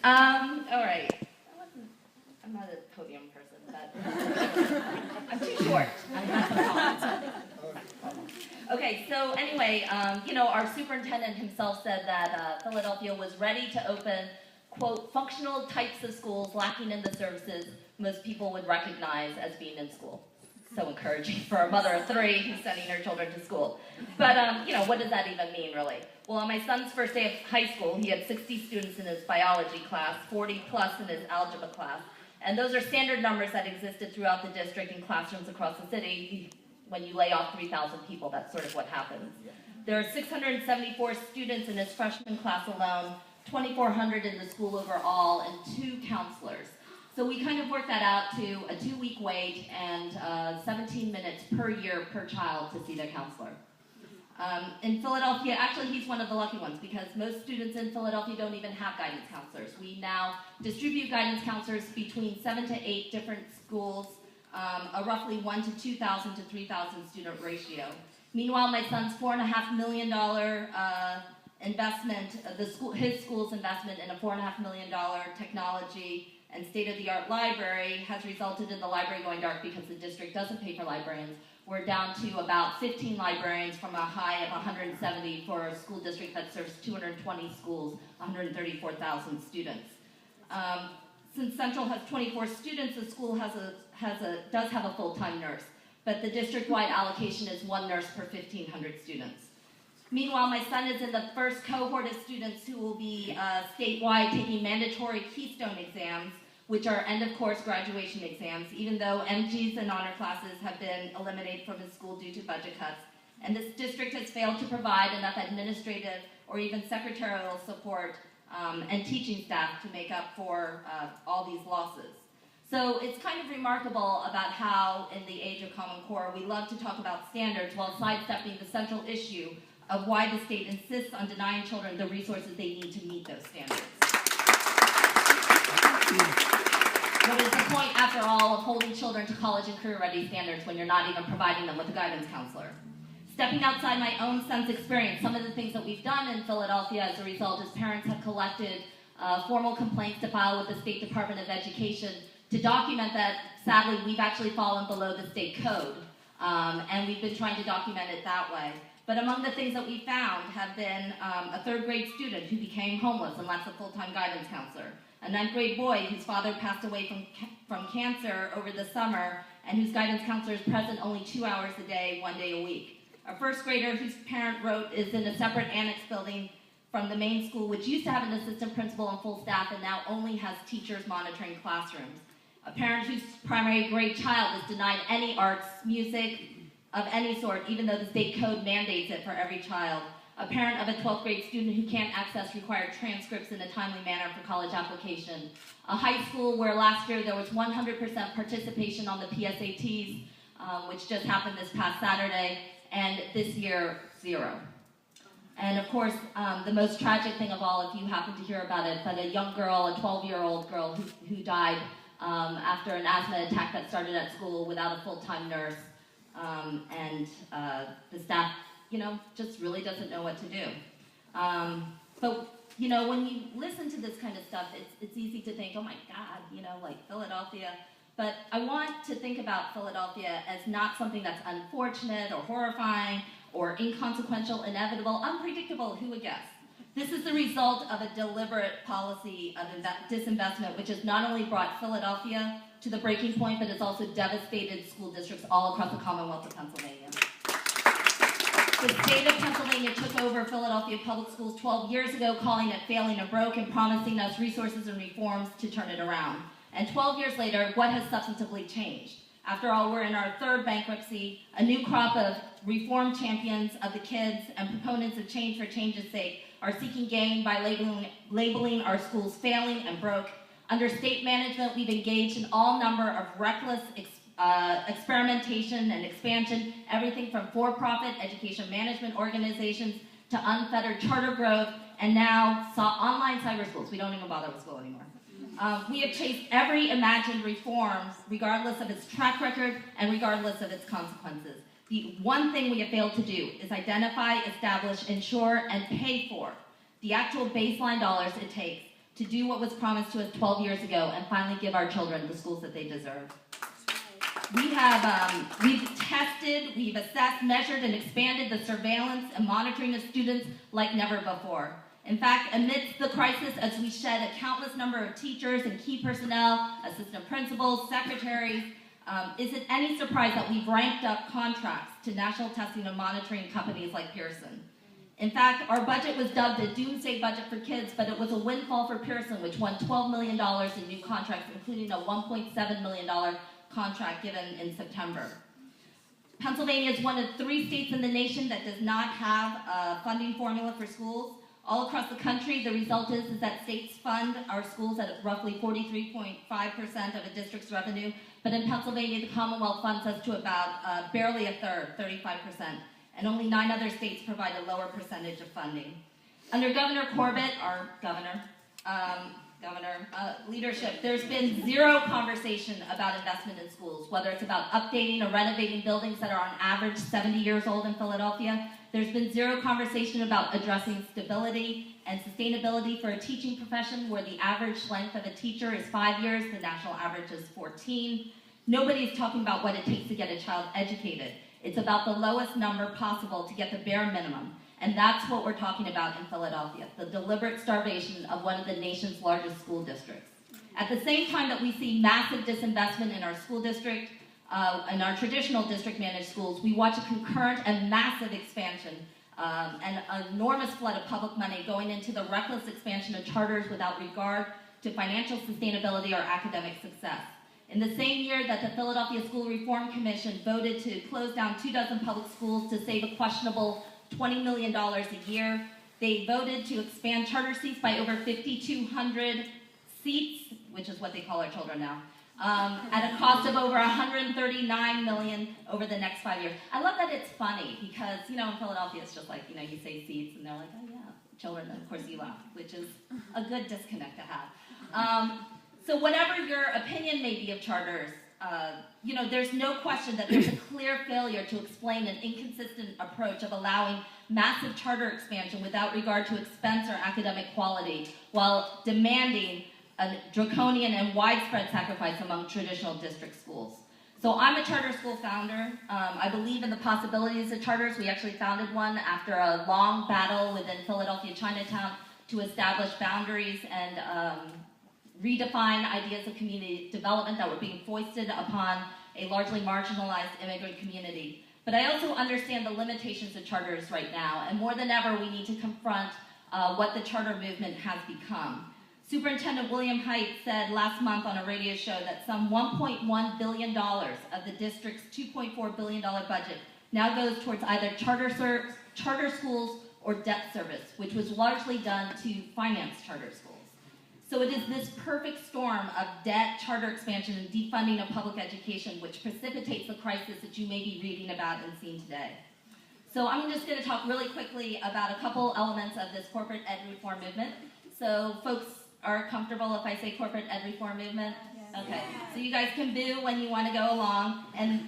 All right. I'm not a podium person, but I'm too short. Okay, so anyway, our superintendent himself said that Philadelphia was ready to open, quote, functional types of schools lacking in the services most people would recognize as being in school. So encouraging for a mother of 3 who's sending her children to school. But, what does that even mean, really? Well, on my son's first day of high school, he had 60 students in his biology class, 40 plus in his algebra class. And those are standard numbers that existed throughout the district in classrooms across the city. When you lay off 3,000 people, that's sort of what happens. There are 674 students in his freshman class alone, 2,400 in the school overall, and 2 counselors. So we kind of worked that out to a 2-week wait and 17 minutes per year per child to see their counselor. In Philadelphia, actually he's one of the lucky ones because most students in Philadelphia don't even have guidance counselors. We now distribute guidance counselors between 7 to 8 different schools, a roughly 1 to 2,000 to 3,000 student ratio. Meanwhile, my son's $4.5 million investment, his school's investment in a $4.5 million technology and state-of-the-art library has resulted in the library going dark because the district doesn't pay for librarians. We're down to about 15 librarians from a high of 170 for a school district that serves 220 schools, 134,000 students. Since Central has 24 students, the school does have a full-time nurse, but the district-wide allocation is 1 nurse per 1,500 students. Meanwhile, my son is in the first cohort of students who will be statewide taking mandatory Keystone exams, which are end-of-course graduation exams, even though MGs and honor classes have been eliminated from his school due to budget cuts. And this district has failed to provide enough administrative or even secretarial support and teaching staff to make up for all these losses. So it's kind of remarkable about how, in the age of Common Core, we love to talk about standards while sidestepping the central issue of why the state insists on denying children the resources they need to meet those standards. What is the point, after all, of holding children to college and career-ready standards when you're not even providing them with a guidance counselor? Stepping outside my own son's experience, some of the things that we've done in Philadelphia as a result is parents have collected formal complaints to file with the State Department of Education to document that, sadly, we've actually fallen below the state code, and we've been trying to document it that way. But among the things that we found have been a 3rd grade student who became homeless and left a full-time guidance counselor, a 9th grade boy whose father passed away from cancer over the summer and whose guidance counselor is present only 2 hours a day, 1 day a week, a 1st grader whose parent wrote is in a separate annex building from the main school, which used to have an assistant principal and full staff and now only has teachers monitoring classrooms, a parent whose primary grade child is denied any arts, music, of any sort, even though the state code mandates it for every child, a parent of a 12th grade student who can't access required transcripts in a timely manner for college application, a high school where last year there was 100% participation on the PSATs, which just happened this past Saturday, and this year, 0. And of course, the most tragic thing of all, if you happen to hear about it, but a young girl, a 12-year-old girl who died after an asthma attack that started at school without a full-time nurse. And the staff, just really doesn't know what to do. But, when you listen to this kind of stuff, it's easy to think, oh my God, like Philadelphia. But I want to think about Philadelphia as not something that's unfortunate or horrifying or inconsequential, inevitable, unpredictable, who would guess? This is the result of a deliberate policy of disinvestment, which has not only brought Philadelphia to the breaking point, but it's also devastated school districts all across the Commonwealth of Pennsylvania. The state of Pennsylvania took over Philadelphia public schools 12 years ago, calling it failing and broke and promising us resources and reforms to turn it around. And 12 years later, what has substantively changed? After all, we're in our 3rd bankruptcy, a new crop of reform champions of the kids and proponents of change for change's sake are seeking gain by labeling our schools failing and broke. Under state management, we've engaged in all number of reckless experimentation and expansion, everything from for-profit education management organizations to unfettered charter growth, and now online cyber schools. We don't even bother with school anymore. We have chased every imagined reform, regardless of its track record and regardless of its consequences. The one thing we have failed to do is identify, establish, ensure, and pay for the actual baseline dollars it takes to do what was promised to us 12 years ago and finally give our children the schools that they deserve. We've tested, we've assessed, measured, and expanded the surveillance and monitoring of students like never before. In fact, amidst the crisis, as we shed a countless number of teachers and key personnel, assistant principals, secretaries, is it any surprise that we've ramped up contracts to national testing and monitoring companies like Pearson? In fact, our budget was dubbed a doomsday budget for kids, but it was a windfall for Pearson, which won $12 million in new contracts, including a $1.7 million contract given in September. Pennsylvania is one of 3 states in the nation that does not have a funding formula for schools. All across the country, the result is that states fund our schools at roughly 43.5% of a district's revenue, but in Pennsylvania, the Commonwealth funds us to about barely a third, 35%, and only 9 other states provide a lower percentage of funding. Under Governor Corbett, our governor, leadership, there's been zero conversation about investment in schools, whether it's about updating or renovating buildings that are on average 70 years old in Philadelphia. There's been zero conversation about addressing stability and sustainability for a teaching profession where the average length of a teacher is 5 years, the national average is 14. Nobody's talking about what it takes to get a child educated. It's about the lowest number possible to get the bare minimum. And that's what we're talking about in Philadelphia, the deliberate starvation of one of the nation's largest school districts. At the same time that we see massive disinvestment in our school district, in our traditional district-managed schools, we watch a concurrent and massive expansion and an enormous flood of public money going into the reckless expansion of charters without regard to financial sustainability or academic success. In the same year that the Philadelphia School Reform Commission voted to close down 24 public schools to save a questionable $20 million a year, they voted to expand charter seats by over 5,200 seats, which is what they call our children now, at a cost of over $139 million over the next 5 years. I love that it's funny because, in Philadelphia it's just like, you say seats and they're like, oh yeah, children, and of course you laugh, which is a good disconnect to have. So whatever your opinion may be of charters, there's no question that there's a clear failure to explain an inconsistent approach of allowing massive charter expansion without regard to expense or academic quality, while demanding a draconian and widespread sacrifice among traditional district schools. So I'm a charter school founder. I believe in the possibilities of charters. We actually founded one after a long battle within Philadelphia Chinatown to establish boundaries and redefine ideas of community development that were being foisted upon a largely marginalized immigrant community. But I also understand the limitations of charters right now, and more than ever, we need to confront what the charter movement has become. Superintendent William Haidt said last month on a radio show that some $1.1 billion of the district's $2.4 billion budget now goes towards either charter schools or debt service, which was largely done to finance charter schools. So it is this perfect storm of debt, charter expansion, and defunding of public education which precipitates the crisis that you may be reading about and seeing today. So I'm just going to talk really quickly about a couple elements of this corporate ed reform movement. So folks are comfortable if I say corporate ed reform movement? Okay, so you guys can boo when you want to go along. And,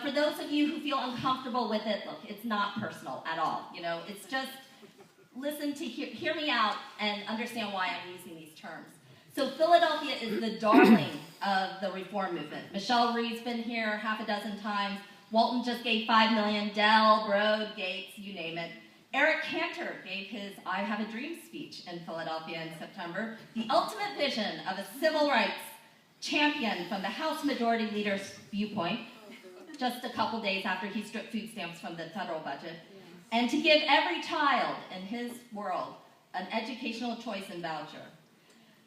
for those of you who feel uncomfortable with it, look, it's not personal at all. It's just listen to hear me out and understand why I'm using these terms. So Philadelphia is the darling of the reform movement. Michelle Reed's been here half a dozen times. Walton just gave $5 million. Dell, Broad, Gates, you name it. Eric Cantor gave his I Have a Dream speech in Philadelphia in September. The ultimate vision of a civil rights champion from the House Majority Leader's viewpoint, just a couple days after he stripped food stamps from the federal budget. And to give every child in his world an educational choice and voucher.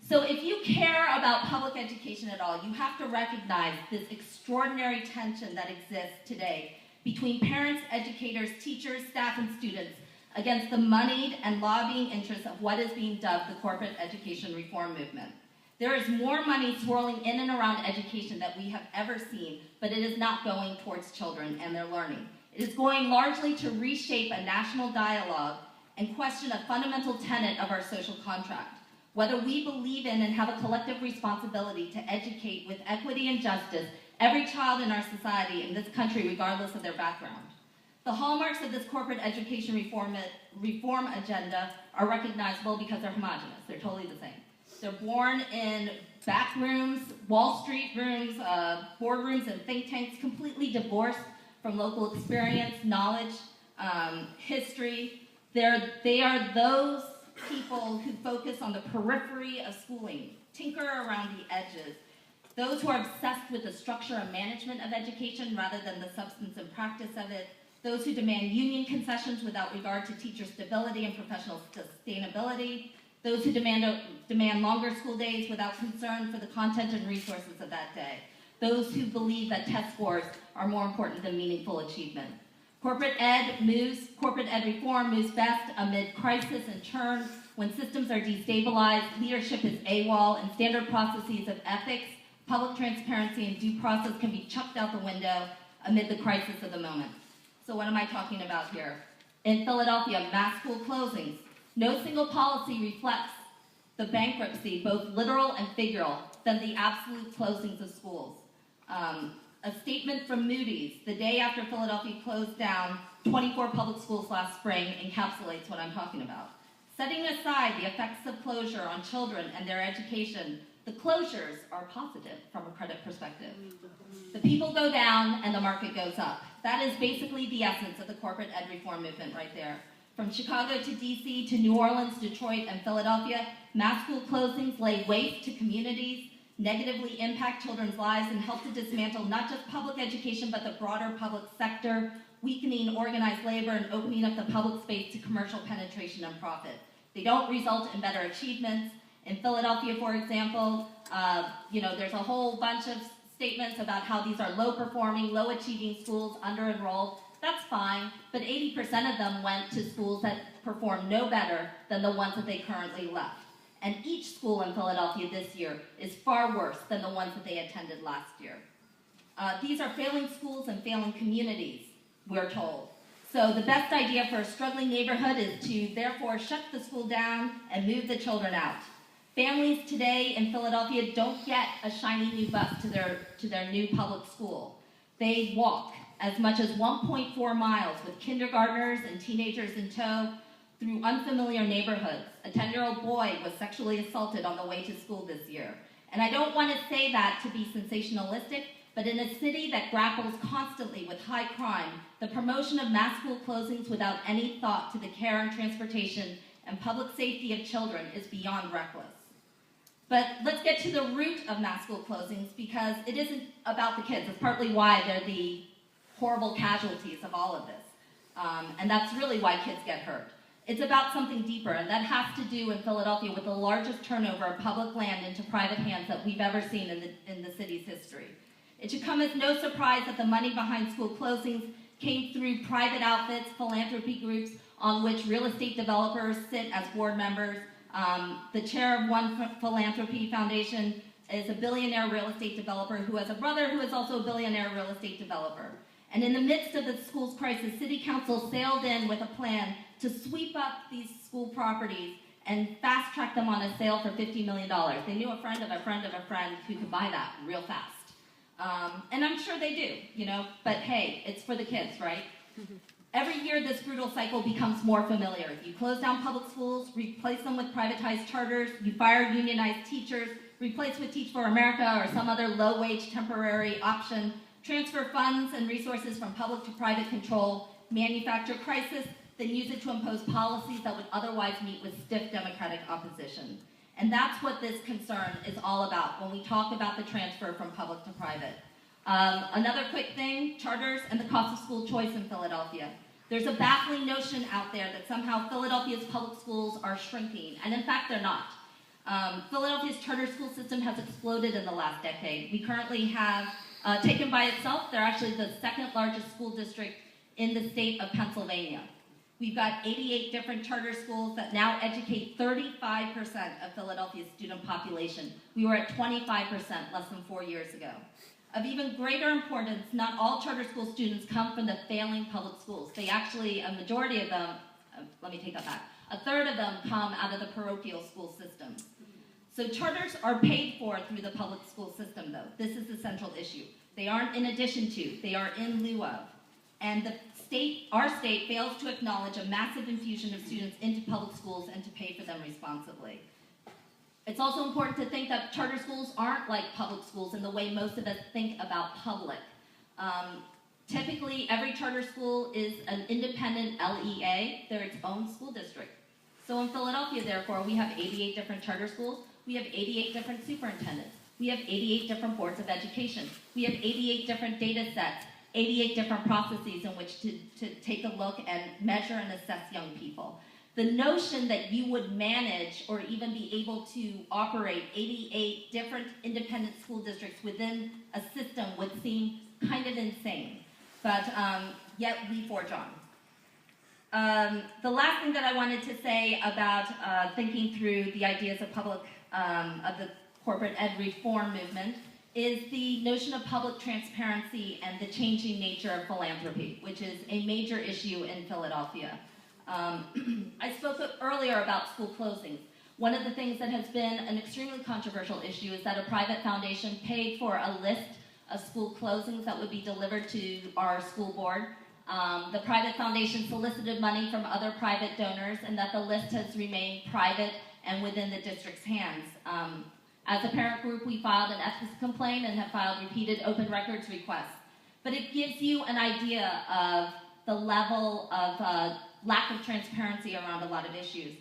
So if you care about public education at all, you have to recognize this extraordinary tension that exists today between parents, educators, teachers, staff, and students against the moneyed and lobbying interests of what is being dubbed the corporate education reform movement. There is more money swirling in and around education that we have ever seen, but it is not going towards children and their learning. It is going largely to reshape a national dialogue and question a fundamental tenet of our social contract, whether we believe in and have a collective responsibility to educate with equity and justice every child in our society in this country, regardless of their background. The hallmarks of this corporate education reform agenda are recognizable because they're homogenous. They're totally the same. They're born in back rooms, Wall Street rooms, boardrooms, and think tanks, completely divorced from local experience, knowledge, history. They are those people who focus on the periphery of schooling, tinker around the edges, those who are obsessed with the structure and management of education rather than the substance and practice of it, those who demand union concessions without regard to teacher stability and professional sustainability, those who demand longer school days without concern for the content and resources of that day, those who believe that test scores are more important than meaningful achievement. Corporate ed reform moves best amid crisis and churn, when systems are destabilized, leadership is AWOL, and standard processes of ethics, public transparency, and due process can be chucked out the window amid the crisis of the moment. So what am I talking about here? In Philadelphia, mass school closings. No single policy reflects the bankruptcy, both literal and figural, than the absolute closings of schools. A statement from Moody's, the day after Philadelphia closed down 24 public schools last spring, encapsulates what I'm talking about. Setting aside the effects of closure on children and their education, the closures are positive from a credit perspective. The people go down and the market goes up. That is basically the essence of the corporate ed reform movement right there. From Chicago to DC to New Orleans, Detroit, and Philadelphia, mass school closings lay waste to communities, negatively impact children's lives, and help to dismantle not just public education, but the broader public sector, weakening organized labor and opening up the public space to commercial penetration and profit. They don't result in better achievements. In Philadelphia, for example, there's a whole bunch of statements about how these are low-performing, low-achieving schools, under-enrolled. That's fine, but 80% of them went to schools that perform no better than the ones that they currently left. And each school in Philadelphia this year is far worse than the ones that they attended last year. These are failing schools and failing communities, we're told. So the best idea for a struggling neighborhood is to therefore shut the school down and move the children out. Families today in Philadelphia don't get a shiny new bus to their new public school. They walk as much as 1.4 miles with kindergartners and teenagers in tow through unfamiliar neighborhoods. A 10-year-old boy was sexually assaulted on the way to school this year. And I don't want to say that to be sensationalistic, but in a city that grapples constantly with high crime, the promotion of mass school closings without any thought to the care and transportation and public safety of children is beyond reckless. But let's get to the root of mass school closings, because it isn't about the kids. It's partly why they're the horrible casualties of all of this. And that's really why kids get hurt. It's about something deeper, and that has to do in Philadelphia with the largest turnover of public land into private hands that we've ever seen in the city's history. It should come as no surprise that the money behind school closings came through private outfits, philanthropy groups, on which real estate developers sit as board members. The chair of one philanthropy foundation is a billionaire real estate developer who has a brother who is also a billionaire real estate developer. And in the midst of the school's crisis, City Council sailed in with a plan to sweep up these school properties and fast track them on a sale for $50 million. They knew a friend of a friend of a friend who could buy that real fast. And I'm sure they do, but hey, it's for the kids, right? Every year, this brutal cycle becomes more familiar. You close down public schools, replace them with privatized charters, you fire unionized teachers, replace with Teach for America or some other low-wage temporary option, transfer funds and resources from public to private control, manufacture crisis, then use it to impose policies that would otherwise meet with stiff democratic opposition. And that's what this concern is all about when we talk about the transfer from public to private. Another quick thing, charters and the cost of school choice in Philadelphia. There's a baffling notion out there that somehow Philadelphia's public schools are shrinking, and in fact they're not. Philadelphia's charter school system has exploded in the last decade. We currently have, taken by itself, they're actually the second largest school district in the state of Pennsylvania. We've got 88 different charter schools that now educate 35% of Philadelphia's student population. We were at 25% less than 4 years ago. Of even greater importance, not all charter school students come from the failing public schools. They actually, a majority of them, let me take that back, a third of them come out of the parochial school systems. So charters are paid for through the public school system, though. This is the central issue. They aren't in addition to, they are in lieu of. And our state fails to acknowledge a massive infusion of students into public schools and to pay for them responsibly. It's also important to think that charter schools aren't like public schools in the way most of us think about public. Typically, every charter school is an independent LEA. They're its own school district. So in Philadelphia, therefore, we have 88 different charter schools. We have 88 different superintendents. We have 88 different boards of education. We have 88 different data sets, 88 different processes in which to take a look and measure and assess young people. The notion that you would manage or even be able to operate 88 different independent school districts within a system would seem kind of insane, but yet we forge on. The last thing that I wanted to say about thinking through the ideas of public, of the corporate ed reform movement is the notion of public transparency and the changing nature of philanthropy, which is a major issue in Philadelphia. I spoke earlier about school closings. One of the things that has been an extremely controversial issue is that a private foundation paid for a list of school closings that would be delivered to our school board. The private foundation solicited money from other private donors, and that the list has remained private and within the district's hands. As a parent group, we filed an ethics complaint and have filed repeated open records requests. But it gives you an idea of the level of lack of transparency around a lot of issues.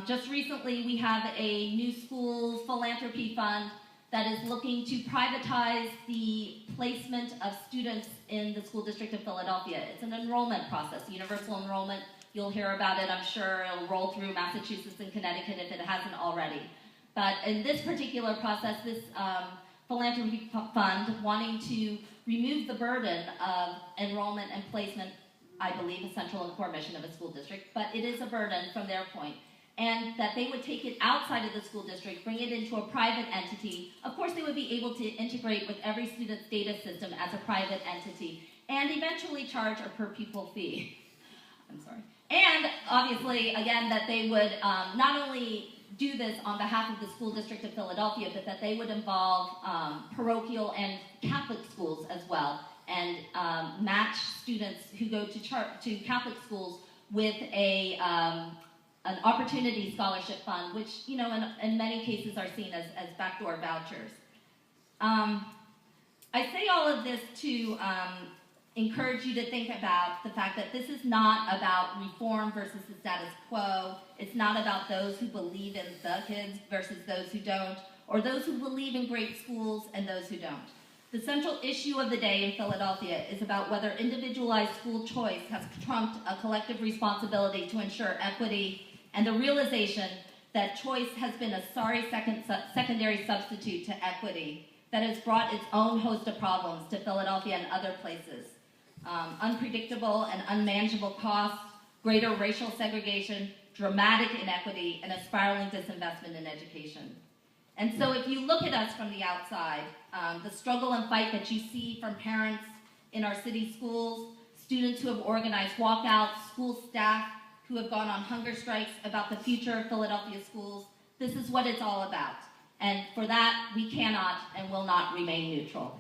Just recently, we have a new school philanthropy fund that is looking to privatize the placement of students in the school district of Philadelphia. It's an enrollment process, universal enrollment. You'll hear about it, I'm sure. It'll roll through Massachusetts and Connecticut if it hasn't already. But in this particular process, this philanthropy fund wanting to remove the burden of enrollment and placement, I believe, a central and core mission of a school district, but it is a burden from their point. And that they would take it outside of the school district, bring it into a private entity. Of course, they would be able to integrate with every student's data system as a private entity, and eventually charge a per pupil fee. I'm sorry. And obviously, again, that they would not only do this on behalf of the school district of Philadelphia, but that they would involve parochial and Catholic schools as well, and match students who go to Catholic schools with an opportunity scholarship fund, which, you know, in many cases are seen as backdoor vouchers. I say all of this to encourage you to think about the fact that this is not about reform versus the status quo. It's not about those who believe in the kids versus those who don't, or those who believe in great schools and those who don't. The central issue of the day in Philadelphia is about whether individualized school choice has trumped a collective responsibility to ensure equity and the realization that choice has been a sorry secondary substitute to equity that has brought its own host of problems to Philadelphia and other places. Unpredictable and unmanageable costs, greater racial segregation, dramatic inequity, and a spiraling disinvestment in education. And so if you look at us from the outside, the struggle and fight that you see from parents in our city schools, students who have organized walkouts, school staff who have gone on hunger strikes about the future of Philadelphia schools, this is what it's all about. And for that, we cannot and will not remain neutral.